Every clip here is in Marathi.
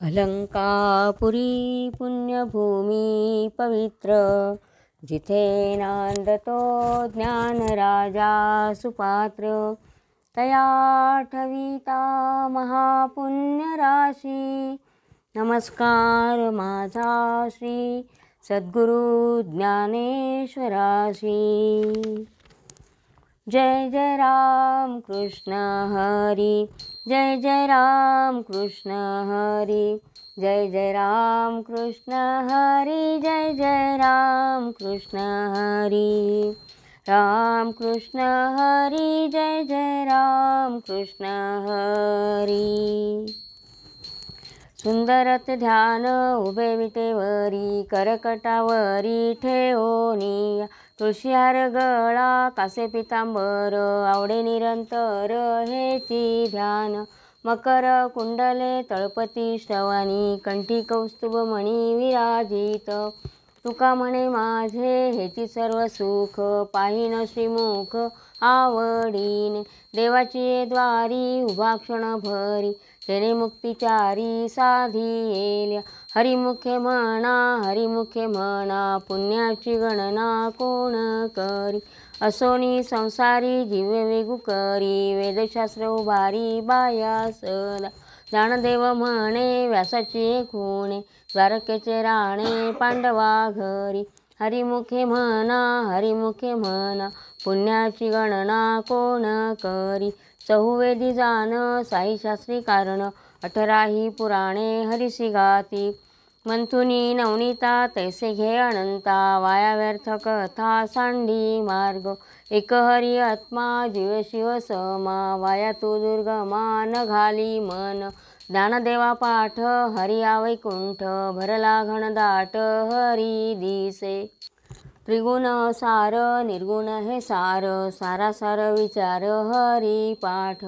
अलंकापुरी पुण्यभूमी पवित्र, जिथे नांदतो ज्ञान राजा सुपात्र. तया ठविता महापुण्य राशी, नमस्कार माझा श्री सद्गुरु ज्ञानेश्वराशी. जय जय राम कृष्ण हरी, जय जय राम कृष्ण हरी, जय जय राम कृष्ण हरी, जय जय राम कृष्ण हरी. राम कृष्ण हरी, जय जय राम कृष्ण हरी. सुंदरत ध्यान उभे विटेवरी, करकटावरी ठेवोनी. तुळशीहार गळा कासे पितांबर, आवडे निरंतर हेची ध्यान. मकर कुंडले तळपती श्रवणी, कंठी कौस्तुभ मणी विराजित. तुका म्हणे माझे हेची सर्व सुख, पाहिन श्रीमुख आवडीने. देवाची द्वारी उभा क्षण भरी, तेने मुक्तिचारी साधियेल्या. हरिमुखे म्हणा, हरिमुखे म्हणा, पुण्याची गणना कोण करी. असोनी संसारी जीवे वेगू करी, वेदशास्त्र उभारी बाया सदा. ज्ञानदेव म्हणे व्यासाची खुणे, द्वारकेचे राणे पांडवा घरी. हरिमुखे म्हणा, हरिमुखे म्हणा, पुण्याची गणना कोण करी. चहुवेदी जाण साई शास्त्री कारण, 18ही पुराणे हरिसी गाती. मंथुनी नवनीता तैसे घे अनंता, वाया व्यर्थ कथा सांडी मार्ग. एक हरी आत्मा जीव शिव समा, वाया तू दुर्गमा न घाली मन. ज्ञानदेवा पाठ हरी वैकुंठ, भरला घनदाट हरी दिसे. त्रिगुण सार निर्गुण हे सार, सारासार विचार हरी पाठ.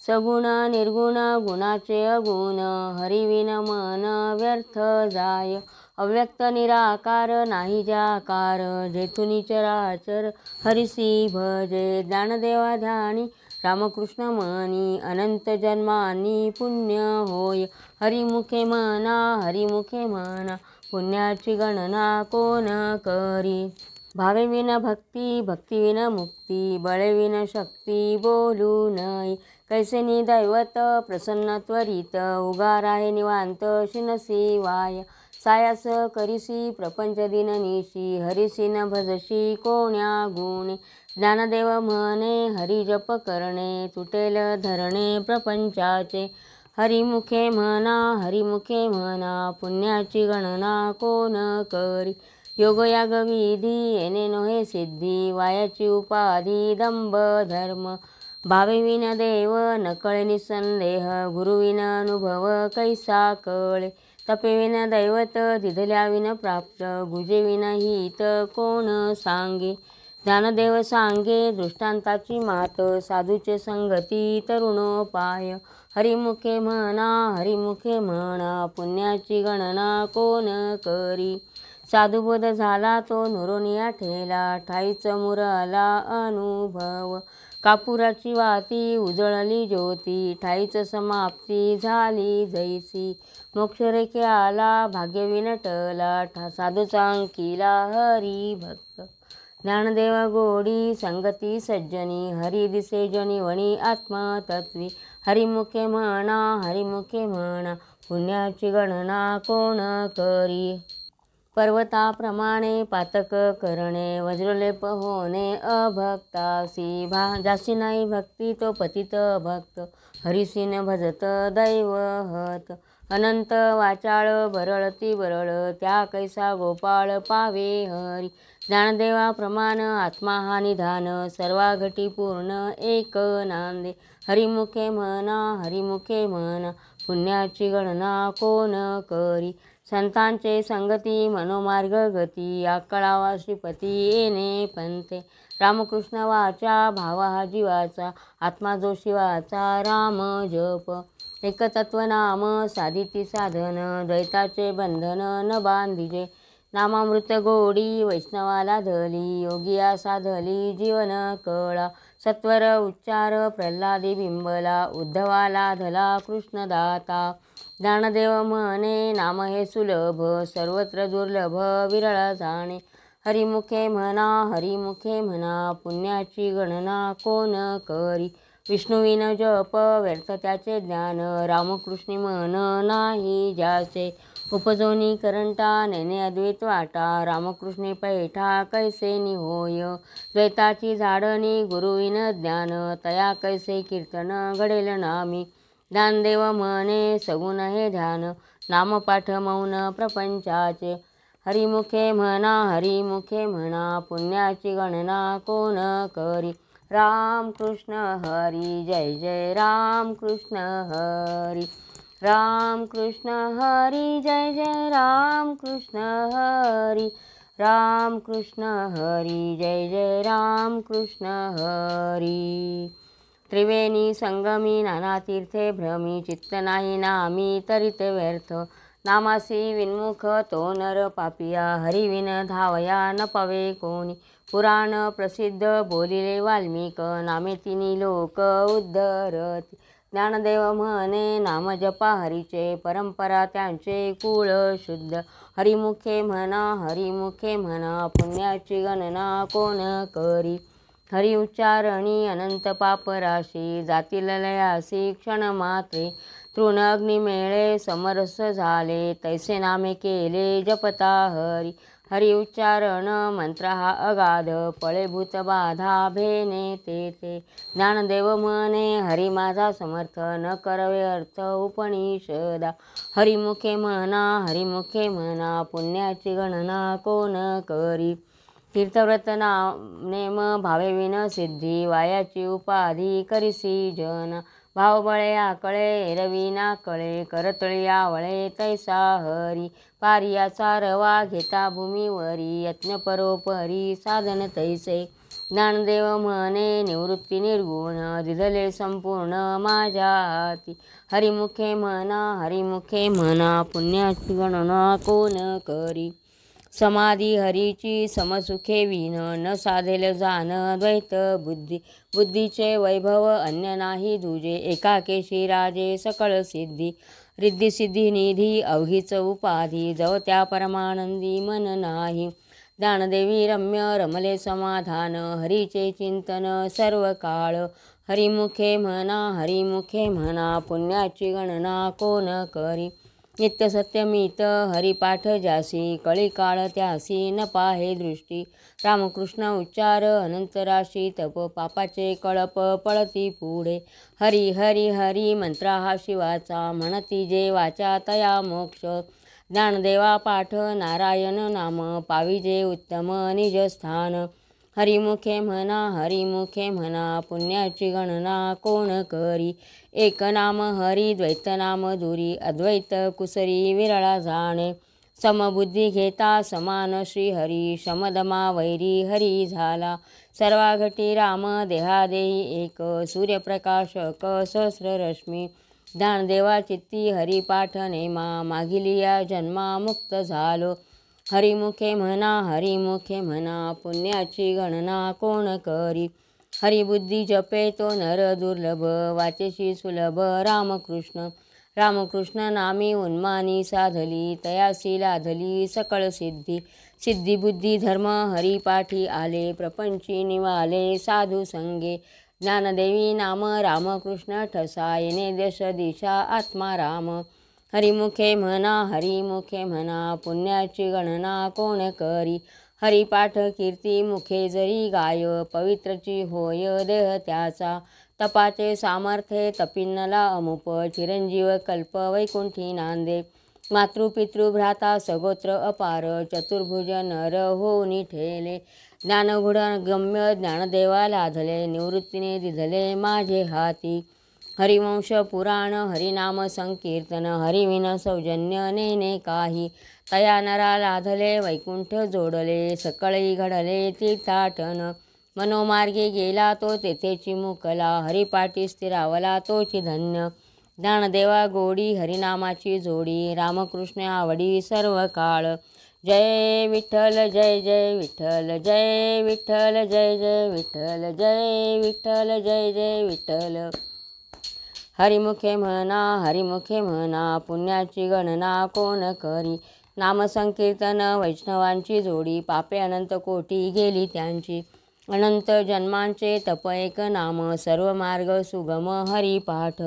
सगुण निर्गुण गुणाचे अगुण, हरिविन मन व्यर्थ जाय. अव्यक्त निराकार नाही जाकार, जेथुनी चराचर हरिसी भजे. ज्ञानदेवा ध्यानी रामकृष्ण मनी, अनंत जन्मानी पुण्य होय. हरिमुखे म्हणा, हरिमुखे म्हणा, पुण्याची गणना कोण करी. भावेविन भक्ती, भक्तिविन मुक्ती, बळेविन शक्ती बोलू नये. कैसेनी दैवत प्रसन्न त्वरित, उगार आहे निवांत शिनसी वाय. सायास करिसी प्रपंच दिननिशी, हरिसी न भजशी कोण्या गुणे. ज्ञानदेव म्हणे हरी जप करणे, तुटेल धरणे प्रपंचाचे. हरिमुखे म्हणा, हरिमुखे म्हणा, पुण्याची गणना कोण करी. योगयाग विधी येणे नोहे सिद्धी, वायाची उपाधी दंभ धर्म. भावेविन देव नकळे निसंदेह, गुरुविन अनुभव कैसा कळे. तपेविन दैवत दिधल्याविन प्राप्त, गुजेविन हित कोण सांगे. ज्ञानदेव सांगे दृष्टांताची मात, साधूचे संगती तरुणोपाय. हरिमुखे म्हणा, हरिमुखे म्हणा, पुण्याची गणना कोण करी. साधुबोध झाला तो नुरोनिया ठेला, ठाईच मुरला अनुभव. कापुराची वाती उजळली ज्योती, ठाईच समाप्ती झाली जैसी. मोक्षरेखे आला भाग्य विनटला, साधूचा अंकिला हरी भक्त. ज्ञानदेव गोडी संगती सज्जनी, हरी दिसे जनी वणी आत्मतत्वी. हरिमुखे म्हणा, हरिमुखे म्हणा, पुण्याची गणना कोण करी. पर्वताप्रमाणे पातक करणे, वज्रलेप होणे अभक्तासी. जासी नाही भक्ती तो पतित भक्त, हरिसीन भजत दैवहत. अनंत वाचाळ बरळती बरळ, त्या कैसा गोपाळ पावे हरी. ज्ञानदेवाप्रमाण आत्मा हा निधान, सर्वा घटी पूर्ण एक नांदे. हरिमुखे म्हणा, हरिमुखे म्हणा, पुण्याची गणना कोण करी. संतांचे संगती मनोमार्ग गती, आकळावा श्रीपती येणे पंथे. रामकृष्ण वाचा भावा हा जीवाचा, आत्मा जो शिवाचा राम जप. एकतत्व नाम साधिती साधन, द्वैताचे बंधन न बांधिजे. नामामृत गोडी वैष्णवाला धली, योगिया साधली जीवन कळा. सत्वर उच्चार प्रल्हादी बिंबला, उद्धवाला धला कृष्णदाता. ज्ञानदेव म्हणे नाम हे सुलभ सर्वत्र दुर्लभ विरळा जाणे. हरिमुखे म्हणा पुण्याची गणना कोण करी. विष्णुविन जप व्यर्थ त्याचे ज्ञान रामकृष्णी मन नाही ज्याचे. उपजोनी करंटा नेने अद्वैत वाटा रामकृष्णी पैठा कैसे निहोय. द्वैताची झाडणी गुरुविन ज्ञान तया कैसे कीर्तन घडेल नामी. ज्ञानदेव म्हणे सगुण हे ध्यान नामपाठ मौन प्रपंचाचे. हरिमुखे म्हणा पुण्याची गणना कोण करी. राम कृष्ण हरी जय जय राम कृष्ण हरी. राम कृष्ण हरी जय जय राम कृष्ण हरी. राम कृष्ण हरी जय जय राम कृष्ण हरी. त्रिवेणी संगमी नाना तीर्थे भ्रमी चित्त नाही नामी तरित व्यर्थ. नामासी विन्मुख तो नर पापिया हरिविन धावया न पवे कोणी. पुराण प्रसिद्ध बोलिले वाल्मिक नामे तिनी लोक उद्धरती. ज्ञानदेव म्हणे नाम जपा हरीचे परंपरा त्यांचे कुळ शुद्ध. हरिमुखे म्हणा पुण्याची गणना कोण करी. हरि उच्चारणी अनंत पापराशी जातील लयासी क्षण मात्रे. तृण अग्निमेळे समरस झाले तैसे नामे केले जपता हरी. हरि उच्चारण मंत्र हा अगाध पळे भूत बाधा भेने तेथे. ज्ञानदेव म्हणे हरी माझा समर्थ न करवे अर्थ उपनिषदा. हरिमुखे म्हणा पुण्याची गणना कोण करी. तीर्थव्रत नेम भावे विन सिद्धी वायाची उपाधी करिसी जन. भावबळे आकळे एरवी ना कळे करतळी आवळे तैसा हरी. पारियाचा रवा घेता भूमीवरी यत्न परोपरी साधन तैसे. ज्ञानदेव म्हणे निवृत्ती निर्गुण दिधले संपूर्ण माझ्या हाती. हरिमुखे म्हणा पुण्याची गणना कोण करी. समाधी हरीची समसुखे विन न साधेल जान द्वैत बुद्धी. बुद्धीचे वैभव अन्य नाही दुजे एकाकेशी राजे सकळ सिद्धी. रिद्धी सिद्धी निधी अवघीच उपाधी जव त्या परमानंदी मन नाही. ज्ञानदेवी रम्य रमले समाधान हरीचे चिंतन सर्व काळ. हरिमुखे म्हणा पुण्याची गणना कोण करी. नित्य सत्यमित हरिपाठ ज्यासी कळी काळ त्यासी न पाहे दृष्टी. रामकृष्ण उच्चार अनंतराशी तप पापाचे कळप पळती पुढे. हरी हरी हरी मंत्र हा शिवाचा म्हणती जे वाचा तया मोक्ष. ज्ञानदेवा पाठ नारायण नाम पाविजे उत्तम निजस्थान. हरिमुखे म्हणा पुण्याची गणना कोण करी. एक नाम हरी द्वैत नाम दुरी अद्वैत कुसरी विरळा जाणे. समबुद्धी घेता समान श्रीहरी शमदमा वैरी हरी झाला. सर्वाघटी राम देहादेही एक सूर्यप्रकाशक सहस्र रश्मी. ज्ञानदेवा चित्ती हरिपाठ नेमा मागिलिया जन्मा मुक्त झालो. हरिमुखे म्हणा पुण्याची गणना कोण करी. हरिबुद्धी जपे तो नर दुर्लभ वाचेशी सुलभ रामकृष्ण नामी उन्मानी साधली तयासी लाधली सकळ सिद्धी. सिद्धिबुद्धी धर्म हरिपाठी आले प्रपंची निवाले साधू संगे. ज्ञानदेवी नाम रामकृष्ण ठसा येणे दश दिशा आत्मा राम. हरिमुखे म्हणा पुण्याची गणना कोण करी. हरिपाठ कीर्ती मुखे जरी गाय पवित्रची होय देह त्याचा. तपाचे सामर्थ्ये तपिन्नला अमुप चिरंजीव कल्प वैकुंठी नांदे. मातृपितृ भ्राता सगोत्र अपार चतुर्भुज नर होऊनी ठेले. ज्ञानगुण गम्य ज्ञानदेवा लाधले निवृत्तीने दिधले माझे हाती. हरिवंश पुराण हरिनाम संकीर्तन हरिविन सौजन्य नेने काही. तया नरा लाधले वैकुंठ जोडले सकळी घडले तीर्थाटन. मनोमार्गी गेला तो तेथेची मुकला हरिपाठी स्थिरावला तोची धन्य. ज्ञानदेवा गोडी हरिनामाची जोडी रामकृष्ण आवडी सर्व काळ. जय विठ्ठल जय जय विठ्ठल जय विठ्ठल जय जय विठ्ठल जय विठ्ठल जय जय विठ्ठल. हरिमुखे म्हणा हरिमुखे म्हणा पुण्याची गणना कोण करी. नामसंकीर्तन वैष्णवांची जोडी पापे अनंत कोटी गेली त्यांची. अनंत जन्मांचे तप एक नाम सर्व मार्ग सुगम हरिपाठ.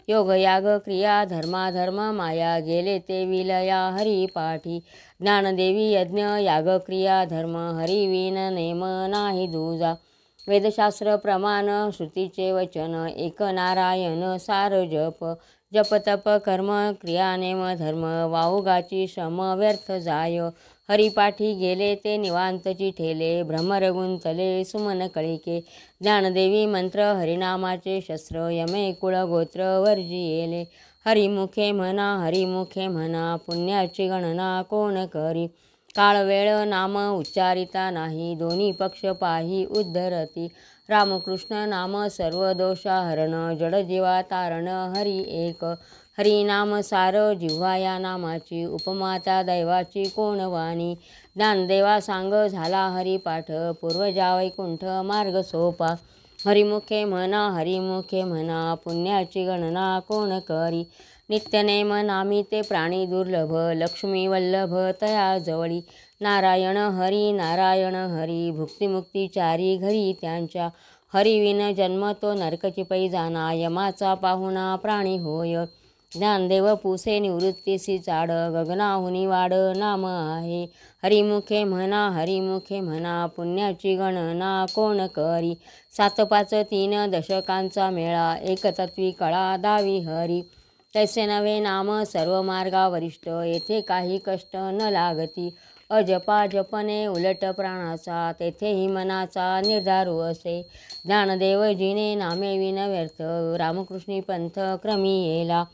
योग याग क्रिया धर्माधर्म माया गेले ते विलया हरिपाठी. ज्ञानदेवी यज्ञ याग क्रिया धर्म हरिविन नेम नाही दूजा. वेदशास्त्र प्रमाण श्रुतीचे वचन एक नारायण सार जप. जप तप कर्म क्रिया नेम धर्म वाहुगाची श्रम व्यर्थ जाय. हरिपाठी गेले ते निवांतची ठेले भ्रमर गुंतले सुमन कळिके. ज्ञानदेवी मंत्र हरिनामाचे शस्त्र यमे कुळ गोत्र वर्जियेले. हरिमुखे म्हणा पुण्याची गणना कोण करी. काळ वेळ नाम उच्चारिता नाही दोन्ही पक्ष पाही उद्धरती. रामकृष्ण नाम सर्व दोषाहरण जड जीवा तारण हरी एक. हरिनाम सार जिव्हा या नामाची उपमा त्या दैवाची कोण वाणी. ज्ञानदेवा सांग झाला हरिपाठ पूर्वजा वैकुंठ मार्ग सोपा. हरिमुखे म्हणा पुण्याची गणना कोण करी. नित्यनेम नामी ते प्राणी दुर्लभ लक्ष्मी वल्लभ तया जवळी. नारायण हरी भुक्तिमुक्ती चारी घरी त्यांच्या. हरिविन जन्म तो नरकची पै जाना यमाचा पाहुणा प्राणी होय. ज्ञानदेव पुसे निवृत्तीसी चाड गगनाहुनी वाड नाम आहे. हरिमुखे म्हणा पुण्याची गणना कोण करी. 7 5 3 दशकांचा मेळा एकतत्वी कळा दावी हरी. तैसे नवे नाम सर्व मार्गा वरिष्ठ येथे काही कष्ट न लागती. अजपा जपने उलट प्राणाचा तेथेही मनाचा निर्धारू असे. ज्ञानदेव जिने नामे विन व्यर्थ रामकृष्णी पंथ क्रमी येला.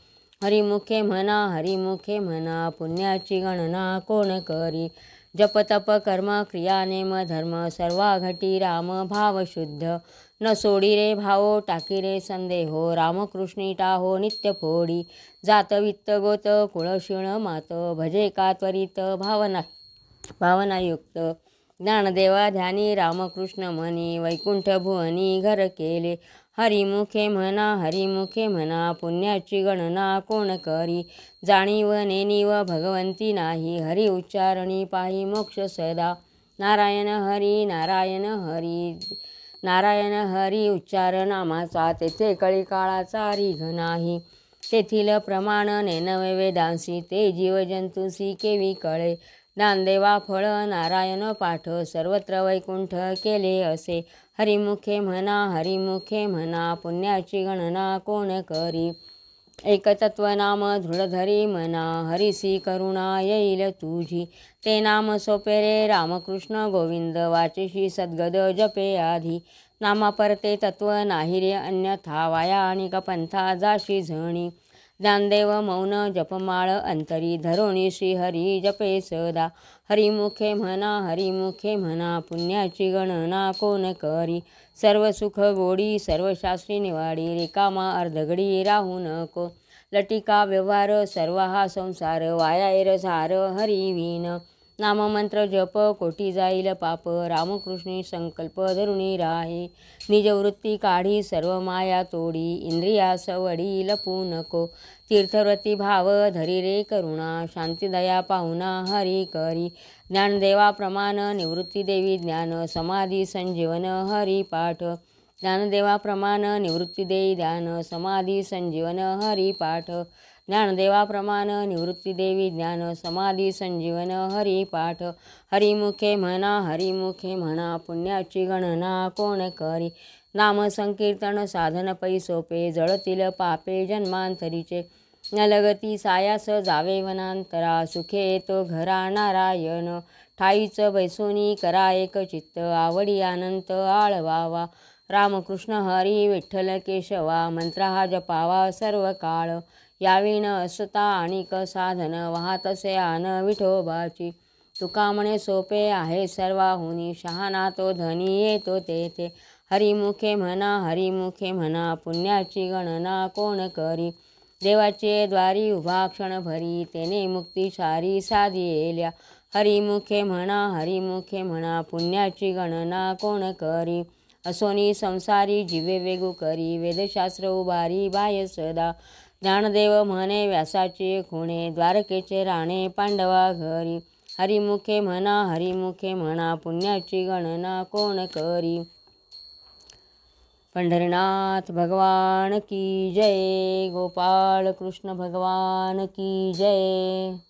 हरिमुखे म्हणा पुण्याची गणना कोण करी. जप तप कर्म क्रिया नेम धर्म सर्वा घटी राम भाव शुद्ध. न सोडी रे भावो टाकी रे संदेहो रामकृष्णी टाहो नित्य फोडी. जात वित्त गोत कुळशिण मात भजे का त्वरित भावनायुक्त. ज्ञानदेवा ध्यानी रामकृष्ण म्हणी वैकुंठ भुवनी घर केले. हरिमुखे म्हणा पुण्याची गणना कोण करी. जाणीव नेनीव भगवंती नाही हरी उच्चारणी पाही मोक्ष सदा. नारायण हरी उच्चार नामाचा तेथे कळी काळाचा रिघ नाही. तेथील प्रमाण नेनवे वेदांसी ते जीवजंतुसी केवी कळे. ज्ञानदेवा फळ नारायण पाठ सर्वत्र वैकुंठ केले असे. हरिमुखे म्हणा पुण्याची गणना कोण करी. एकतत्वनाम दृढधरी मना हरिसी करुणा येईल तुझी. ते नाम सोपे रे रामकृष्ण गोविंद वाचेशी सद्गद जपे आधी. नामा परते तत्व नाही रे अन्यथा वाया आणि पंथा जाशी झणी. ज्ञानदेव मौन जपमाळ अंतरी धरोणी श्रीहरी जपे सदा. हरिमुखे म्हणा पुण्याची गणना कोण करी. सर्व सुख गोडी सर्व शास्त्री निवाडी रिकामा अर्धगडी राहू नको. लटिका व्यवहार सर्व हा संसार वाया एरझार हरिविन. नाममंत्र जप कोटी जाईल पाप रामकृष्णी संकल्प धरुणी राहे. निजवृत्ती काढी सर्व माया तोडी इंद्रिया सवडी लपू नको. तीर्थव्रती भाव धरी रे करुणा शांतिदया पाहुणा हरी करी. ज्ञानदेवा प्रमाण निवृत्ती देवी ज्ञान समाधी संजीवन हरिपाठ. ज्ञानदेवा प्रमाण निवृत्ती देई ध्यान समाधी संजीवन हरिपाठ. ज्ञानदेवा प्रमाण निवृत्ती देवी ज्ञान समाधी संजीवन हरिपाठ. हरिमुखे म्हणा पुण्याची गणना कोण करी. नाम संकीर्तन साधन पै सोपे जळतील पापे जन्मांतरीचे. न लगती सायास जावे वनांतरा सुखे येतो घरा नारायण. ठाईच बैसोनी करा एक चित्त आवडी अनंत आळवावा. रामकृष्ण हरी विठ्ठल केशवा मंत्र हा जपावा सर्व काळ. याविण असता आणिक साधन वाहतसे आन विठोबाची. तुका म्हणे सोपे आहे सर्वाहुनी शहाणा तो धनी येतो तेथे. हरिमुखे म्हणा पुण्याची गणना कोण करी. देवाचे द्वारी उभा क्षण भरी तेने मुक्तिशारी साधी येल्या. हरिमुखे म्हणा पुण्याची गणना कोण करी. असोनी संसारी जीवे वेगू करी वेदशास्त्र उभारी बाह्य सदा ज्ञानदेव म्हणे व्यासाचे खुणे द्वारकेचे राणे पांडवा घरी हरिमुखे म्हणा पुण्याची गणना कोण करी। पंढरीनाथ भगवान की जय, गोपाळ कृष्ण भगवान की जय।